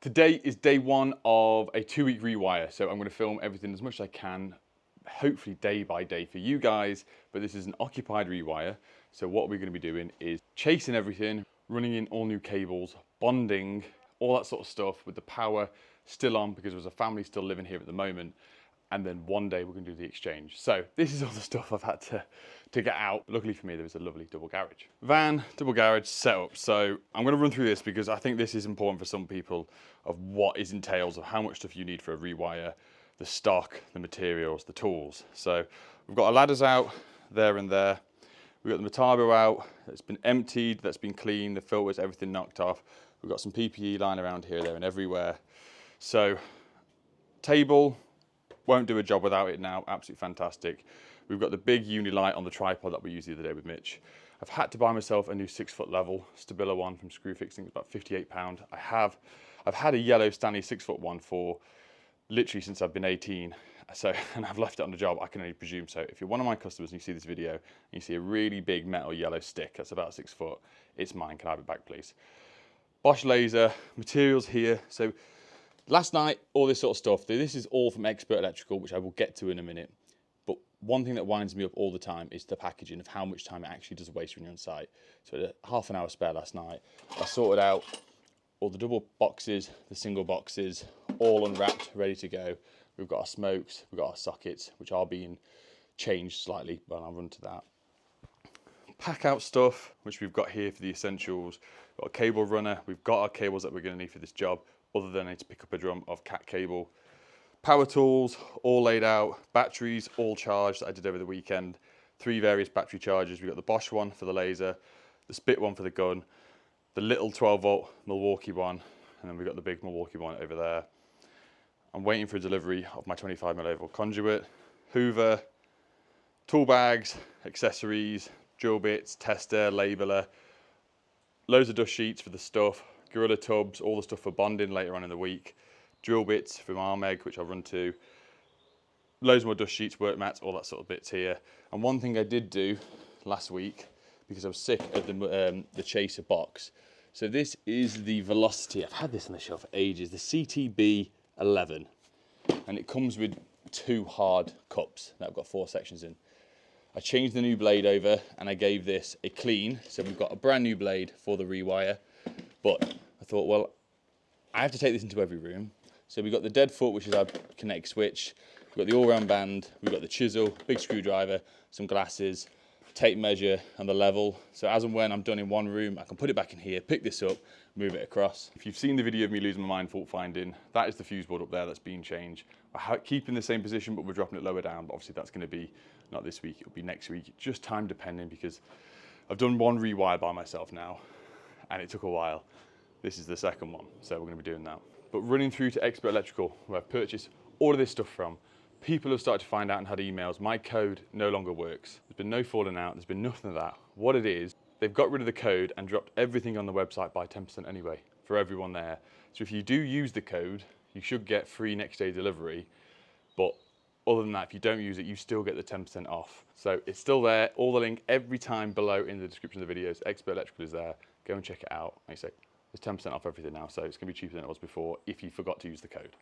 Today is day one of a 2-week rewire, so I'm going to film everything as much as I can, hopefully day by day for you guys, but this is an occupied rewire, so what we're going to be doing is chasing everything, running in all new cables, bonding, all that sort of stuff with the power still on because there's a family still living here at the moment, and then one day we're going to do the exchange. So this is all the stuff I've had to get out. Luckily for me, there was a lovely double garage. Van, double garage setup. So I'm going to run through this because I think this is important for some people of what it entails, of how much stuff you need for a rewire, the stock, the materials, the tools. So we've got our ladders out there and there. We've got the Metabo out, it's been emptied, that's been cleaned, the filters, everything knocked off. We've got some PPE lying around here, there and everywhere. So table, won't do a job without it now, absolutely fantastic. We've got the big uni light on the tripod that we used the other day with Mitch. I've had to buy myself a new 6-foot level Stabilo one from Screw Fixing, it's about £58. I've had a yellow Stanley 6-foot one for literally since I've been 18. So, and I've left it on the job, I can only presume so. If you're one of my customers and you see this video and you see a really big metal yellow stick that's about 6 foot, it's mine, can I have it back please? Bosch laser, materials here. So last night, all this sort of stuff, this is all from Expert Electrical, which I will get to in a minute. But one thing that winds me up all the time is the packaging of how much time it actually does waste when you're on site. So I had a half an hour spare last night. I sorted out all the double boxes, the single boxes, all unwrapped, ready to go. We've got our smokes, we've got our sockets, which are being changed slightly, but I'll run to that. Pack out stuff, which we've got here for the essentials. We've got a cable runner, we've got our cables that we're going to need for this job, other than I need to pick up a drum of cat cable. Power tools, all laid out. Batteries, all charged, that I did over the weekend. 3 various battery chargers. We've got the Bosch one for the laser, the Spit one for the gun, the little 12-volt Milwaukee one, and then we've got the big Milwaukee one over there. I'm waiting for a delivery of my 25mm oval conduit, Hoover, tool bags, accessories, drill bits, tester, labeler, loads of dust sheets for the stuff, Gorilla tubs, all the stuff for bonding later on in the week, drill bits from Armeg, which I'll run to, loads more dust sheets, work mats, all that sort of bits here. And one thing I did do last week, because I was sick of the Chaser box. So this is the Velocity, I've had this on the shelf for ages, the CTB 11, and it comes with 2 hard cups that have got 4 sections in. I changed the new blade over and I gave this a clean, so we've got a brand new blade for the rewire, but I thought, well, I have to take this into every room. So we've got the dead foot, which is our kinetic switch, we've got the all-round band, we've got the chisel, big screwdriver, some glasses, tape measure and the level. So as and when I'm done in one room, I can put it back in here, pick this up, move it across. If you've seen the video of me losing my mind fault finding, that is the fuse board up there that's been changed. We're keeping the same position, but we're dropping it lower down. But obviously that's going to be not this week, it'll be next week, just time depending, because I've done one rewire by myself now and it took a while. This is the second one, so we're going to be doing that. But running through to Expert Electrical, where I've purchased all of this stuff from, people have started to find out and had emails, my code no longer works. There's been no falling out, there's been nothing of that. What it is, they've got rid of the code and dropped everything on the website by 10% anyway, for everyone there. So if you do use the code, you should get free next day delivery, but other than that, if you don't use it, you still get the 10% off. So it's still there, all the link every time below in the description of the videos. Expert Electrical is there, go and check it out. Like I say, there's 10% off everything now, so it's going to be cheaper than it was before if you forgot to use the code.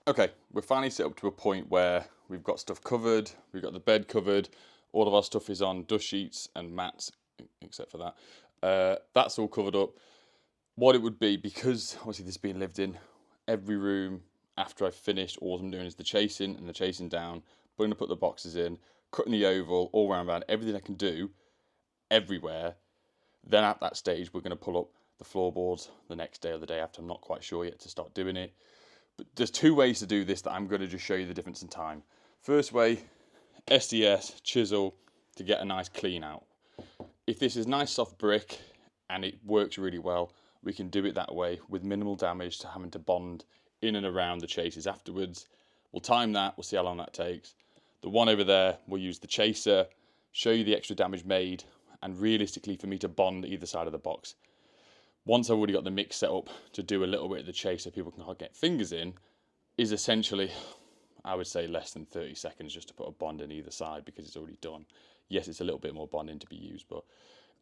Okay, we're finally set up to a point where we've got stuff covered, we've got the bed covered, all of our stuff is on dust sheets and mats, except for that. That's all covered up. What it would be, because obviously this is being lived in, every room after I've finished, all I'm doing is the chasing and the chasing down, going to put the boxes in, cutting the oval, all round, everything I can do, everywhere. Then at that stage, we're going to pull up the floorboards the next day or the day after. I'm not quite sure yet to start doing it. But there's two ways to do this that I'm going to just show you the difference in time. First way, SDS, chisel, to get a nice clean out. If this is nice soft brick and it works really well, we can do it that way with minimal damage to having to bond in and around the chases afterwards. We'll time that, we'll see how long that takes. The one over there, we'll use the chaser, show you the extra damage made, and realistically for me to bond either side of the box. Once I've already got the mix set up to do a little bit of the chase so people can get fingers in, is essentially, I would say, less than 30 seconds just to put a bond in either side because it's already done. Yes, it's a little bit more bonding to be used, but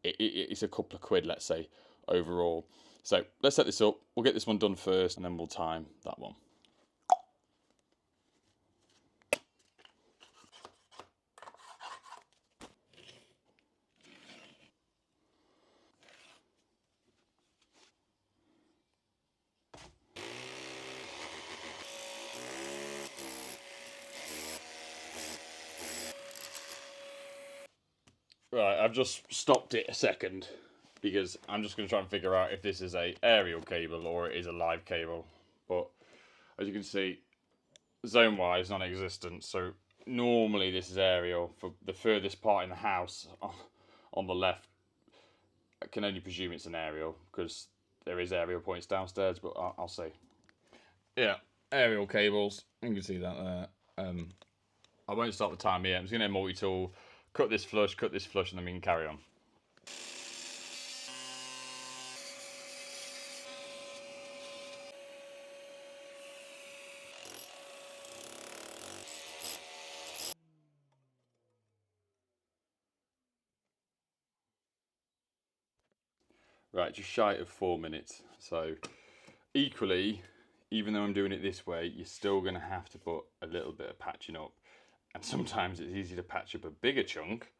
it's a couple of quid, let's say, overall. So let's set this up. We'll get this one done first and then we'll time that one. Right, I've just stopped it a second because I'm just going to try and figure out if this is a aerial cable or it is a live cable. But as you can see, zone-wise, non-existent. So normally this is aerial. For the furthest part in the house on the left, I can only presume it's an aerial because there is aerial points downstairs, but I'll see. Yeah, aerial cables. You can see that there. I won't start the time yet. I'm just going to multi-tool, cut this flush, and then we can carry on. Right, just shy of 4 minutes. So equally, even though I'm doing it this way, you're still going to have to put a little bit of patching up. And sometimes it's easy to patch up a bigger chunk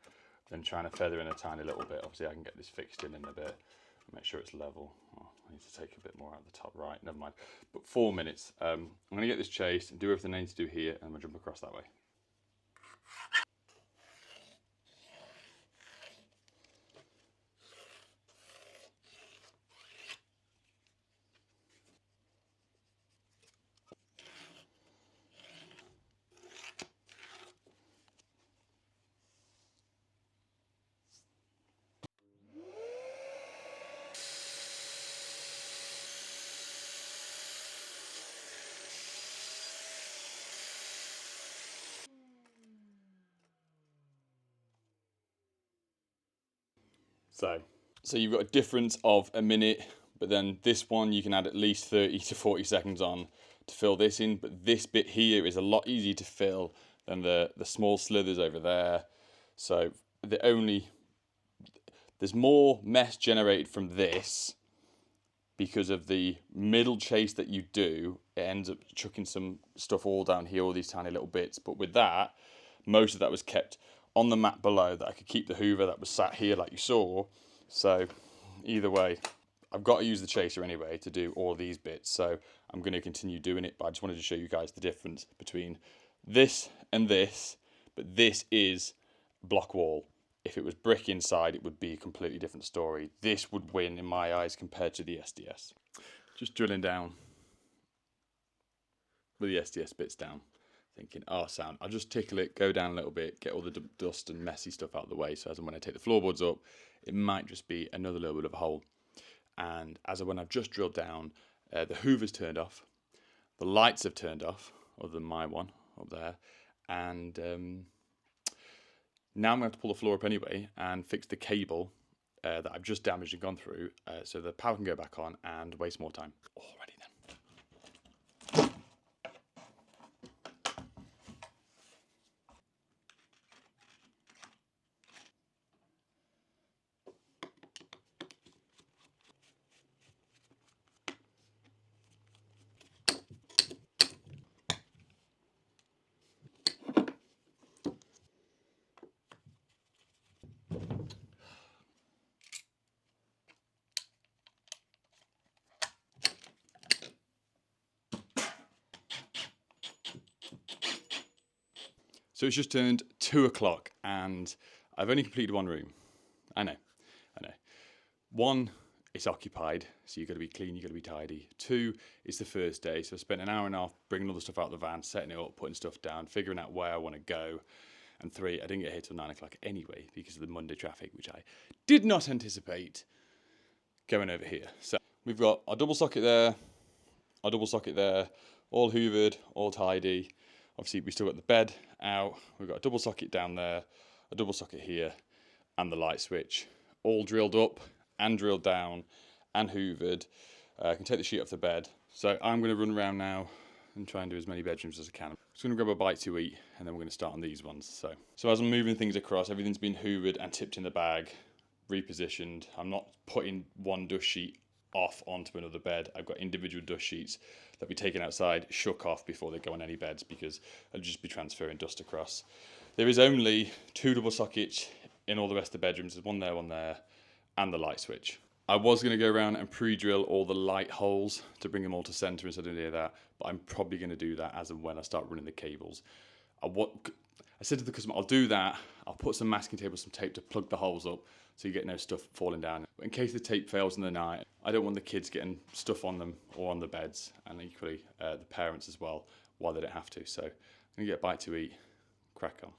than trying to feather in a tiny little bit. Obviously I can get this fixed in a bit, make sure it's level. Oh, I need to take a bit more out of the top right, never mind. But 4 minutes. I'm going to get this chased and do everything I need to do here, and we'll jump across that way. So you've got a difference of a minute, but then this one you can add at least 30 to 40 seconds on to fill this in. But this bit here is a lot easier to fill than the small slithers over there. So there's more mess generated from this because of the middle chase that you do. It ends up chucking some stuff all down here, all these tiny little bits. But with that, most of that was kept on the mat below that I could keep the hoover that was sat here like you saw. So either way, I've got to use the chaser anyway to do all these bits. So I'm going to continue doing it, but I just wanted to show you guys the difference between this and this. But this is block wall. If it was brick inside, it would be a completely different story. This would win in my eyes compared to the SDS. Just drilling down with the SDS bits down, thinking, oh, sound. I'll just tickle it, go down a little bit, get all the dust and messy stuff out of the way. So as and when I take the floorboards up, it might just be another little bit of a hole. And as and when I've just drilled down, the hoover's turned off, the lights have turned off, other than my one up there, and now I'm going to have to pull the floor up anyway and fix the cable that I've just damaged and gone through so the power can go back on and waste more time. Alrighty then. So it's just turned 2 o'clock and I've only completed one room. I know. One, it's occupied, so you've got to be clean, you've got to be tidy. 2, it's the first day, so I spent an hour and a half bringing all the stuff out of the van, setting it up, putting stuff down, figuring out where I want to go. And 3, I didn't get here till 9 o'clock anyway because of the Monday traffic, which I did not anticipate going over here. So we've got our double socket there, all hoovered, all tidy. Obviously, we still got the bed out. We've got a double socket down there, a double socket here, and the light switch all drilled up and drilled down and hoovered. I can take the sheet off the bed. So I'm going to run around now and try and do as many bedrooms as I can. I'm just going to grab a bite to eat and then we're going to start on these ones. So as I'm moving things across, everything's been hoovered and tipped in the bag, repositioned. I'm not putting one dust sheet off onto another bed. I've got individual dust sheets that be taken outside, shook off before they go on any beds because I'll just be transferring dust across. There is only 2 double sockets in all the rest of the bedrooms. There's one there, and the light switch. I was going to go around and pre-drill all the light holes to bring them all to center instead of near that, but I'm probably going to do that as and when I start running the cables. I said to the customer, I'll do that. I'll put some masking tape or some tape to plug the holes up so you get no stuff falling down. But in case the tape fails in the night, I don't want the kids getting stuff on them or on the beds, and equally the parents as well, while they don't have to. So I'm going to get a bite to eat, crack on.